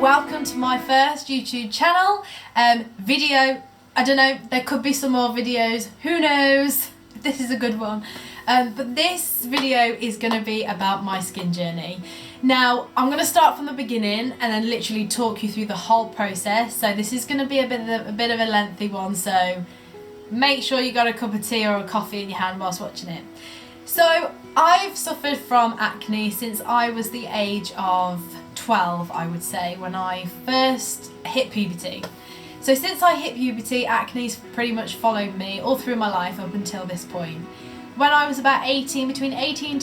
welcome to my first YouTube channel video. I don't know, there could be some more videos, who knows if this is a good one, but this video is going to be about my skin journey. Now I'm going to start from the beginning and then literally talk you through the whole process, so this is going to be a bit of a lengthy one, so make sure you got a cup of tea or a coffee in your hand whilst watching it. So I've suffered from acne since I was the age of 12, I would say, when I first hit puberty. So since I hit puberty, acne's pretty much followed me all through my life up until this point. When I was about 18, between 18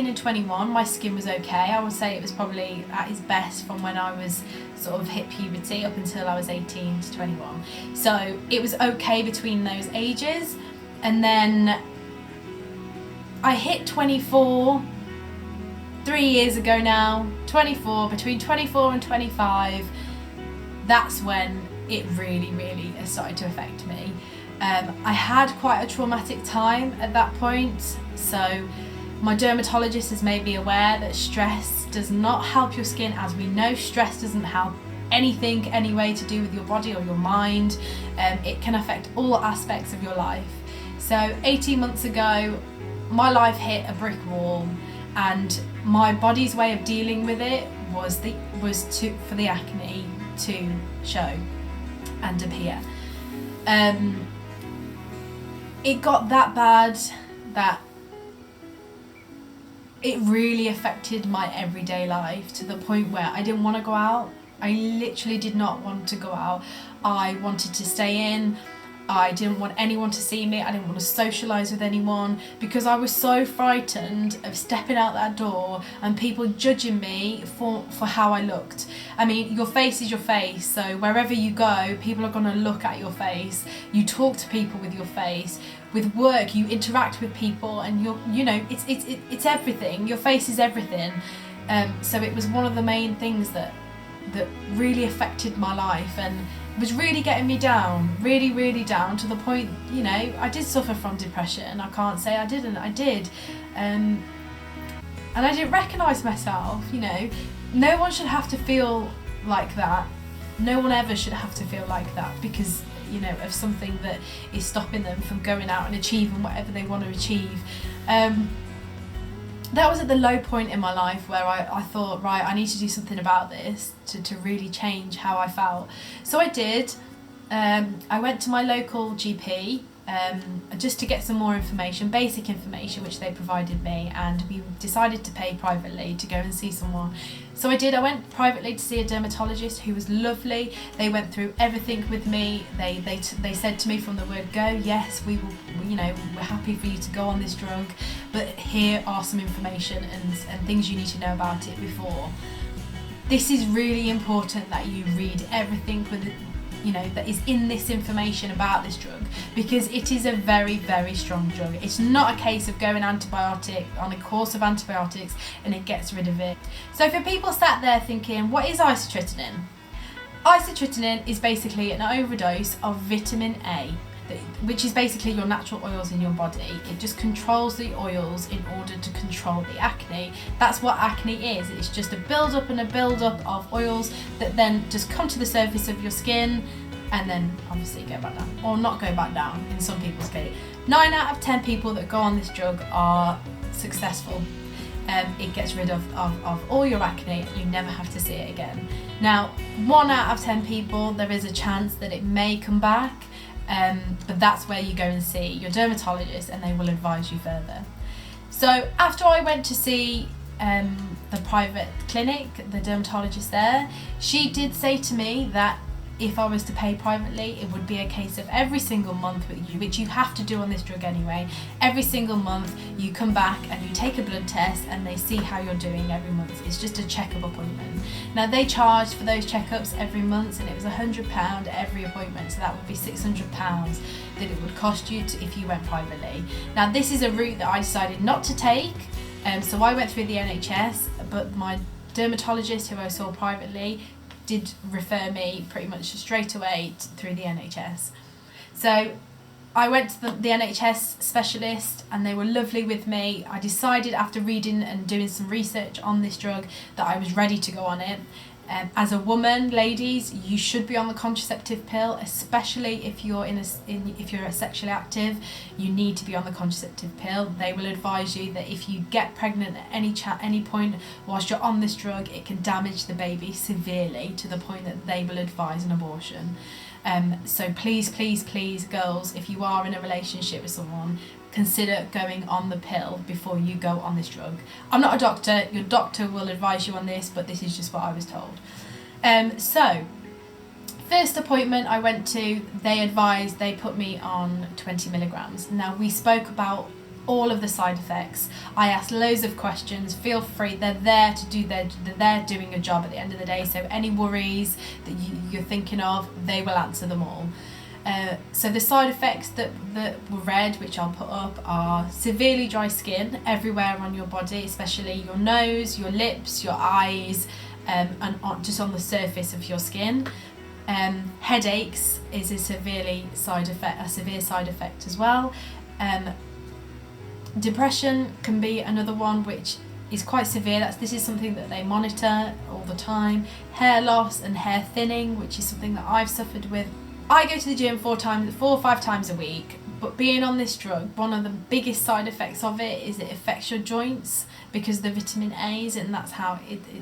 and 21, my skin was okay. I would say it was probably at its best from when I was sort of hit puberty up until I was 18 to 21. So it was okay between those ages. And then I hit 24 3 years ago now, 24, between 24 and 25, that's when it really started to affect me. I had quite a traumatic time at that point, so my dermatologist has made me aware that stress does not help your skin. As we know, stress doesn't help anything anyway to do with your body or your mind. It can affect all aspects of your life. So 18 months ago, my life hit a brick wall, and my body's way of dealing with it was for the acne to show and appear. It got that bad that it really affected my everyday life, to the point where I didn't want to go out. I literally did not want to go out. I wanted to stay in. I didn't want anyone to see me. I didn't want to socialise with anyone because I was so frightened of stepping out that door and people judging me for how I looked. I mean, your face is your face, so wherever you go, people are going to look at your face. You talk to people with your face. With work, you interact with people, and it's everything. Your face is everything. So it was one of the main things that really affected my life and was really getting me down, really down, to the point, I did suffer from depression. I can't say I didn't, I did. And I didn't recognise myself. No one should have to feel like that. No one ever should have to feel like that because of something that is stopping them from going out and achieving whatever they want to achieve. That was at the low point in my life where I thought, right, I need to do something about this to really change how I felt. So I did. I went to my local GP just to get some more information, basic information, which they provided me, and we decided to pay privately to go and see someone. So I did. I went privately to see a dermatologist who was lovely. They went through everything with me. They said to me from the word go, yes, we will, we're happy for you to go on this drug, but here are some information and things you need to know about it before. This is really important that you read everything that is in this information about this drug, because it is a very strong drug. It's not a case of going on a course of antibiotics and it gets rid of it. So for people sat there thinking, what is isotretinoin? Isotretinoin is basically an overdose of vitamin A, which is basically your natural oils in your body. It just controls the oils in order to control the acne. That's what acne is. It's just a build-up of oils that then just come to the surface of your skin and then obviously go back down, or not go back down in some people's case. 9 out of 10 people that go on this drug are successful. It gets rid of all your acne. You never have to see it again. Now, 1 out of 10 people, there is a chance that it may come back. But that's where you go and see your dermatologist and they will advise you further. So after I went to see the private clinic, the dermatologist there, she did say to me that if I was to pay privately, it would be a case of every single month with you, which you have to do on this drug anyway. Every single month you come back and you take a blood test and they see how you're doing every month. It's just a checkup appointment. Now they charged for those checkups every month, and it was £100 every appointment, so that would be £600 that it would cost you if you went privately. Now this is a route that I decided not to take, so I went through the NHS, but my dermatologist who I saw privately did refer me pretty much straight away through the NHS. So I went to the NHS specialist and they were lovely with me. I decided after reading and doing some research on this drug that I was ready to go on it. As a woman, ladies, you should be on the contraceptive pill, especially if you're if you're sexually active. You need to be on the contraceptive pill. They will advise you that if you get pregnant at any point whilst you're on this drug, it can damage the baby severely to the point that they will advise an abortion. So please, please, please, girls, if you are in a relationship with someone, consider going on the pill before you go on this drug. I'm not a doctor, your doctor will advise you on this, but this is just what I was told. So, first appointment I went to, they put me on 20 milligrams. Now, we spoke about all of the side effects. I asked loads of questions. Feel free, they're there to do they're doing a job at the end of the day, so any worries that you're thinking of, they will answer them all. So the side effects that were read, which I'll put up, are severely dry skin everywhere on your body, especially your nose, your lips, your eyes, and just on the surface of your skin. Headaches is a severe side effect as well. Depression can be another one, which is quite severe. This is something that they monitor all the time. Hair loss and hair thinning, which is something that I've suffered with. I go to the gym 4 or 5 times a week, but being on this drug, one of the biggest side effects of it is it affects your joints because of the vitamin A's, and that's how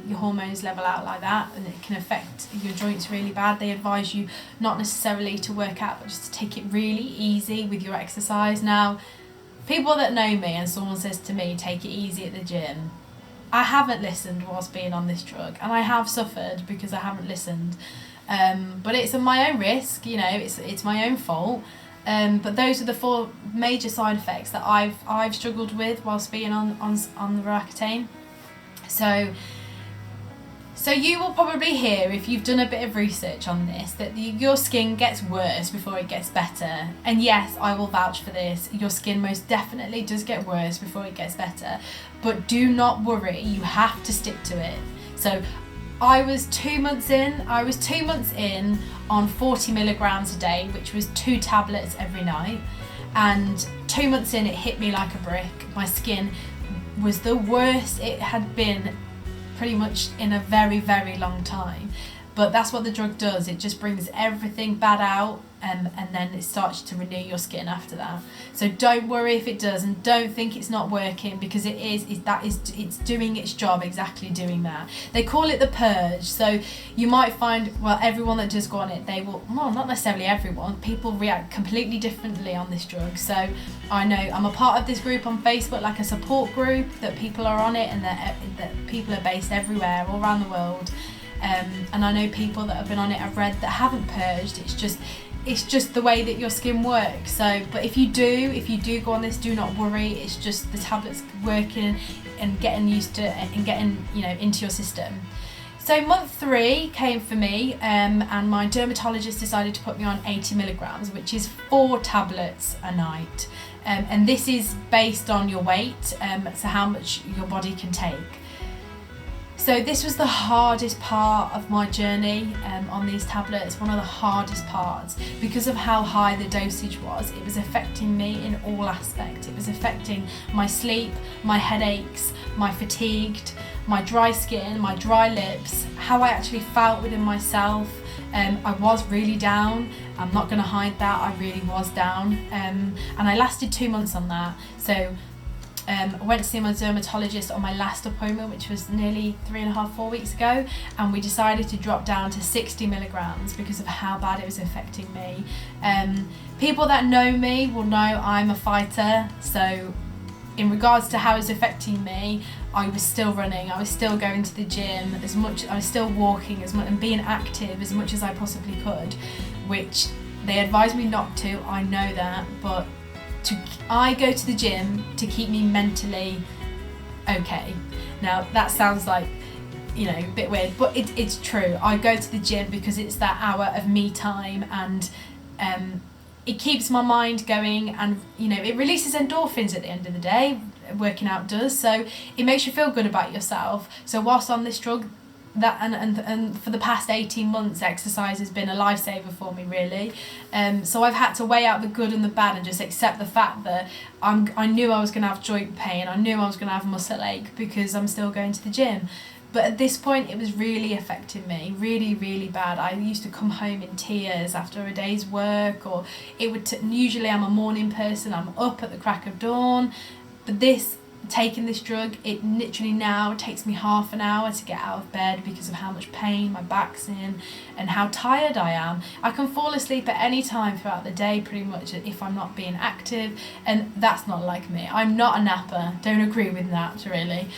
your hormones level out like that, and it can affect your joints really bad. They advise you not necessarily to work out, but just to take it really easy with your exercise. Now, people that know me and someone says to me, take it easy at the gym, I haven't listened whilst being on this drug, and I have suffered because I haven't listened. But it's at my own risk, it's my own fault. But those are the 4 major side effects that I've struggled with whilst being on the Roaccutane. So you will probably hear, if you've done a bit of research on this, that your skin gets worse before it gets better. And yes, I will vouch for this. Your skin most definitely does get worse before it gets better. But do not worry, you have to stick to it. So I was 2 months in on 40 milligrams a day, which was 2 tablets every night. And 2 months in, it hit me like a brick. My skin was the worst it had been pretty much in a very, very long time. But that's what the drug does. It just brings everything bad out, and then it starts to renew your skin after that. So don't worry if it does, and don't think it's not working, because it's doing its job, exactly doing that. They call it the purge. So you might find, everyone that does go on it, not necessarily everyone, people react completely differently on this drug. So I know I'm a part of this group on Facebook, like a support group, that people are on it, and that people are based everywhere, all around the world. And I know people that have been on it, I've read, that haven't purged. It's just the way that your skin works. So, but if you do go on this, do not worry. It's just the tablets working and getting used to it and getting into your system. So month 3 came for me, and my dermatologist decided to put me on 80 milligrams, which is 4 tablets a night. And this is based on your weight, so how much your body can take. So this was the hardest part of my journey on these tablets, one of the hardest parts, because of how high the dosage was. It was affecting me in all aspects. It was affecting my sleep, my headaches, my fatigued, my dry skin, my dry lips, how I actually felt within myself. I was really down. I'm not going to hide that. I really was down. And I lasted 2 months on that. So I went to see my dermatologist on my last appointment, which was nearly 3.5-4 weeks ago, and we decided to drop down to 60 milligrams because of how bad it was affecting me. People that know me will know I'm a fighter, so in regards to how it was affecting me, I was still running, I was still going to the gym I was still walking as much and being active as much as I possibly could, which they advised me not to, I know that, but I go to the gym to keep me mentally okay. Now that sounds like, a bit weird, but it's true. I go to the gym because it's that hour of me time, and it keeps my mind going, and it releases endorphins at the end of the day. Working out does, so it makes you feel good about yourself. So whilst on this drug, that and for the past 18 months, exercise has been a lifesaver for me, really. So I've had to weigh out the good and the bad and just accept the fact that I knew I was going to have joint pain, I knew I was going to have muscle ache because I'm still going to the gym. But at this point, it was really affecting me, really, really bad. I used to come home in tears after a day's work, or it would, usually I'm a morning person, I'm up at the crack of dawn. But taking this drug, it literally now takes me half an hour to get out of bed because of how much pain my back's in and how tired I am. I can fall asleep at any time throughout the day pretty much if I'm not being active, and that's not like me. I'm not a napper, don't agree with naps really.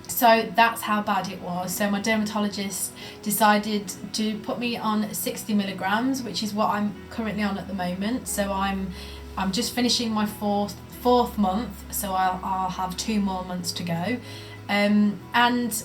So that's how bad it was. So my dermatologist decided to put me on 60 milligrams, which is what I'm currently on at the moment. So I'm just finishing my fourth month, so I'll have 2 more months to go. And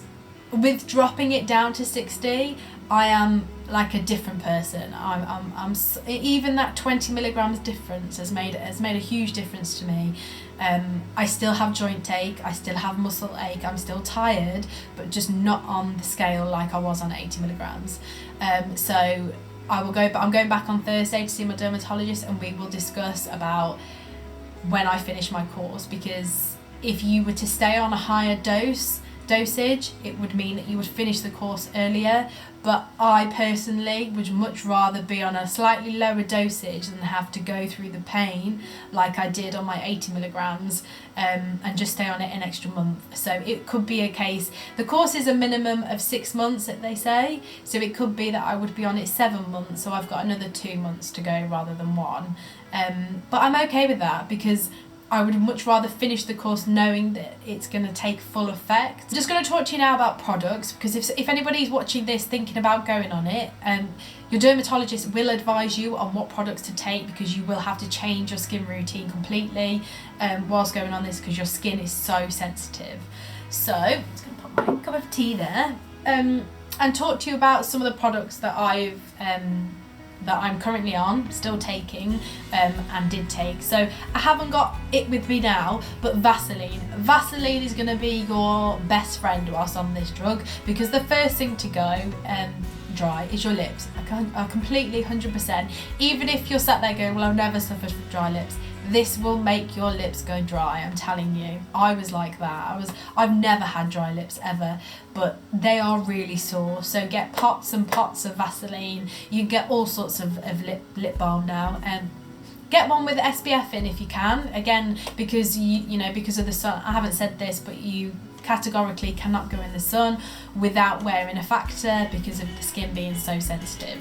with dropping it down to 60, I am like a different person. I'm even that 20 milligrams difference has made a huge difference to me. I still have joint ache, I still have muscle ache, I'm still tired, but just not on the scale like I was on 80 milligrams. So I'm going back on Thursday to see my dermatologist, and we will discuss about when I finish my course, because if you were to stay on a higher dosage, it would mean that you would finish the course earlier. But I personally would much rather be on a slightly lower dosage than have to go through the pain like I did on my 80 milligrams, and just stay on it an extra month. So it could be a case, the course is a minimum of 6 months that they say, so it could be that I would be on it 7 months, so I've got another 2 months to go rather than 1. But I'm okay with that, because I would much rather finish the course knowing that it's going to take full effect. I'm just going to talk to you now about products, because if anybody's watching this thinking about going on it, your dermatologist will advise you on what products to take, because you will have to change your skin routine completely whilst going on this, because your skin is so sensitive. So I'm just going to put my cup of tea there and talk to you about some of the products that I'm currently on, still taking, and did take. So I haven't got it with me now, but Vaseline. Vaseline is going to be your best friend whilst on this drug, because the first thing to go dry is your lips. I completely 100%. Even if you're sat there going, well, I've never suffered from dry lips, this will make your lips go dry, I'm telling you. I was like that. I've never had dry lips ever, but they are really sore. So get pots and pots of Vaseline. You can get all sorts of lip balm now. Get one with SPF in if you can. Again, because because of the sun. I haven't said this, but you categorically cannot go in the sun without wearing a factor because of the skin being so sensitive.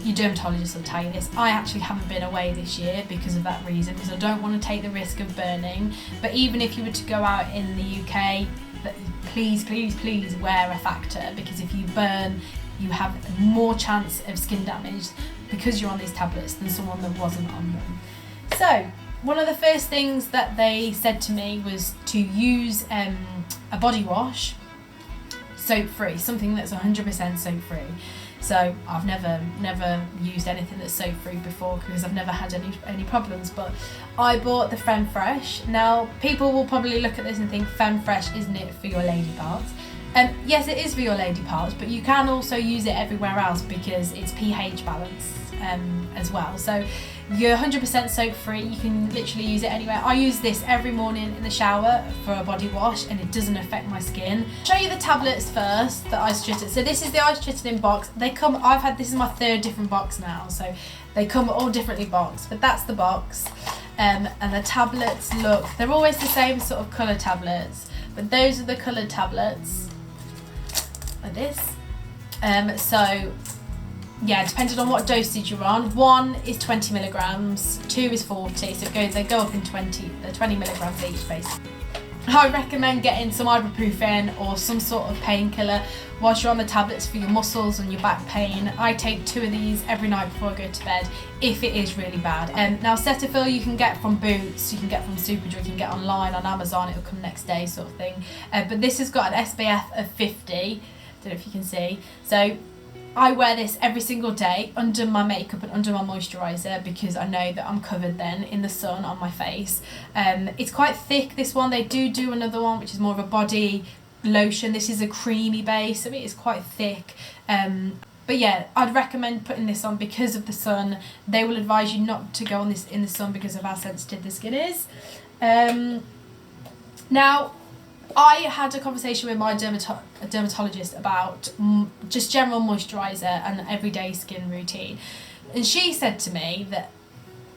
Your dermatologist will tell you this. I actually haven't been away this year because of that reason, because I don't want to take the risk of burning. But even if you were to go out in the UK, please wear a factor, because if you burn, you have more chance of skin damage because you're on these tablets than someone that wasn't on them. So one of the first things that they said to me was to use a body wash, soap-free, something that's 100% soap-free. So I've never used anything that's soap-free before, because I've never had any problems. But I bought the Femme Fresh. Now people will probably look at this and think, Femme Fresh, isn't it for your lady parts? Yes, it is for your lady parts, but you can also use it everywhere else because it's pH balance as well. So you're 100% soap free. You can literally use it anywhere. I use this every morning in the shower for a body wash, and it doesn't affect my skin. I'll show you the tablets first, the Isotretinoin. So this is the Isotretinoin box. This is my 3rd different box now, so they come all differently boxed, but that's the box. And the tablets they're always the same sort of colour tablets, but those are the coloured tablets, like this. So yeah, depending on what dosage you're on, 1 is 20 milligrams, 2 is 40, so they go up in 20 milligrams each basically. I recommend getting some ibuprofen or some sort of painkiller whilst you're on the tablets for your muscles and your back pain. I take 2 of these every night before I go to bed if it is really bad. Now Cetaphil you can get from Boots, you can get from Superdrug, you can get online on Amazon, it'll come next day sort of thing. But this has got an SPF of 50, don't know if you can see. So I wear this every single day under my makeup and under my moisturiser, because I know that I'm covered then in the sun on my face. It's quite thick, this one. They do another one which is more of a body lotion. This is a creamy base, so it is quite thick. But yeah, I'd recommend putting this on because of the sun. They will advise you not to go on this in the sun because of how sensitive the skin is. Now, I had a conversation with my dermatologist about just general moisturiser and everyday skin routine. And she said to me that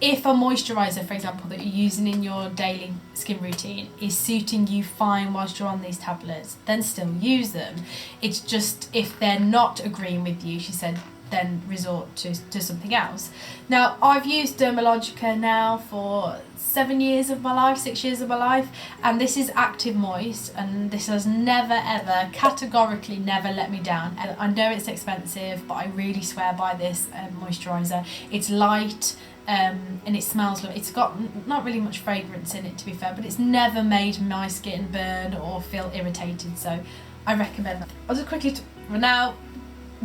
if a moisturiser, for example, that you're using in your daily skin routine is suiting you fine whilst you're on these tablets, then still use them. It's just if they're not agreeing with you, she said, then resort to something else. Now, I've used Dermalogica now for 6 years of my life, and this is Active Moist, and this has never ever, categorically never let me down. And I know it's expensive, but I really swear by this moisturiser. It's light, and it smells lovely. It's got not really much fragrance in it, to be fair, but it's never made my skin burn or feel irritated, so I recommend that. I'll just quickly now,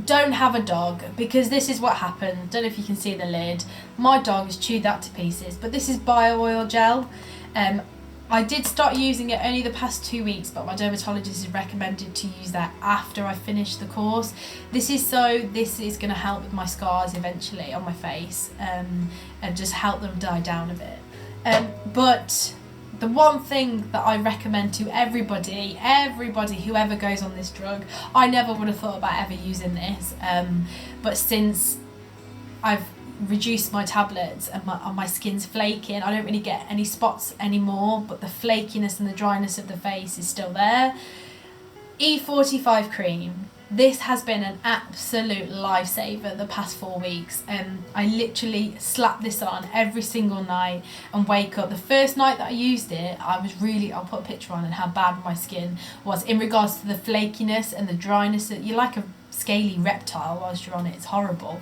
don't have a dog, because this is what happened. Don't know if you can see the lid. My dog has chewed that to pieces, but this is bio oil gel. I did start using it only the past 2 weeks, but my dermatologist has recommended to use that after I finish the course. This is going to help with my scars eventually on my face, and just help them die down a bit. But the one thing that I recommend to everybody whoever goes on this drug, I never would have thought about ever using this, but since I've reduced my tablets and my skin's flaking, I don't really get any spots anymore, but the flakiness and the dryness of the face is still there. E45 cream. This has been an absolute lifesaver the past 4 weeks. I literally slap this on every single night and wake up. The first night that I used it, I'll put a picture on and how bad my skin was in regards to the flakiness and the dryness. You're like a scaly reptile whilst you're on it. It's horrible.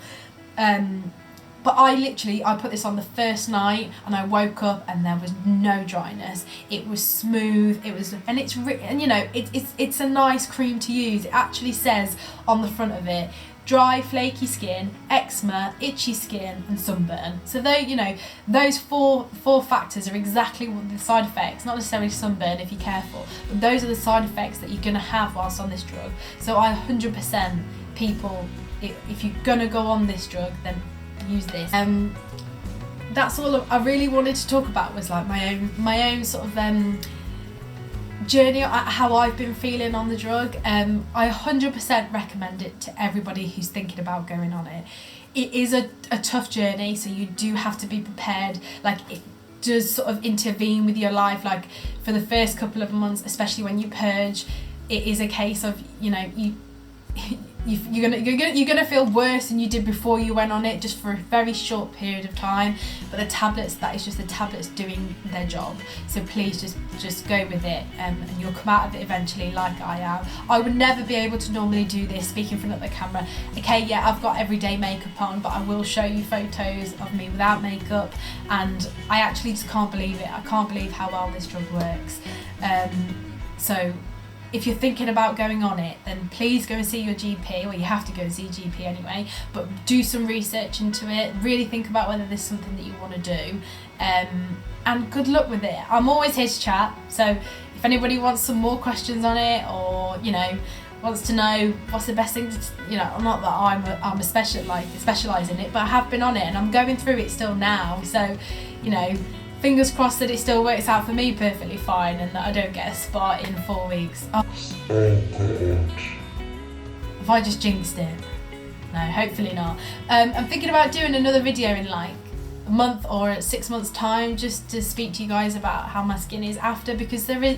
But I put this on the first night and I woke up and there was no dryness. It was smooth. It's a nice cream to use. It actually says on the front of it, dry, flaky skin, eczema, itchy skin, and sunburn. So those four factors are exactly what the side effects, not necessarily sunburn if you're careful, but those are the side effects that you're gonna have whilst on this drug. So I 100% people, if you're gonna go on this drug, then use this. That's all I really wanted to talk about, was like my own sort of journey, how I've been feeling on the drug. I 100% recommend it to everybody who's thinking about going on it. It is a tough journey, so you do have to be prepared. Like, it does sort of intervene with your life, like for the first couple of months, especially when you purge. It is a case of you're gonna feel worse than you did before you went on it, just for a very short period of time. But the tablets, that is just the tablets doing their job. So please just go with it, and you'll come out of it eventually, like I am. I would never be able to normally do this, speaking in front of the camera. Okay, yeah, I've got everyday makeup on, but I will show you photos of me without makeup, and I actually just can't believe it. I can't believe how well this drug works. So if you're thinking about going on it, then please go and see your GP, or you have to go and see your GP anyway, but do some research into it, really think about whether this is something that you want to do, and good luck with it. I'm always here to chat, so if anybody wants some more questions on it, or wants to know what's the best thing to, not that I'm a specialise in it, but I have been on it and I'm going through it still now, so fingers crossed that it still works out for me perfectly fine, and that I don't get a spot in 4 weeks. Oh. Have I just jinxed it? No, hopefully not. I'm thinking about doing another video in like a month or 6 months time, just to speak to you guys about how my skin is after, because there is,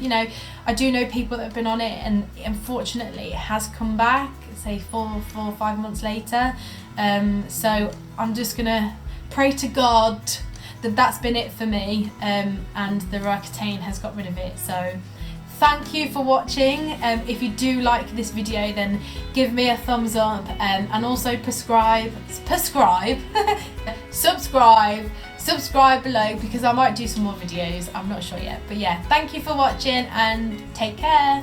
I do know people that have been on it and unfortunately it has come back, say 4 or 5 months later. So I'm just gonna pray to God that's been it for me, and the Roaccutane has got rid of it. So thank you for watching. If you do like this video, then give me a thumbs up, and also subscribe below, because I might do some more videos. I'm not sure yet, but yeah, thank you for watching and take care.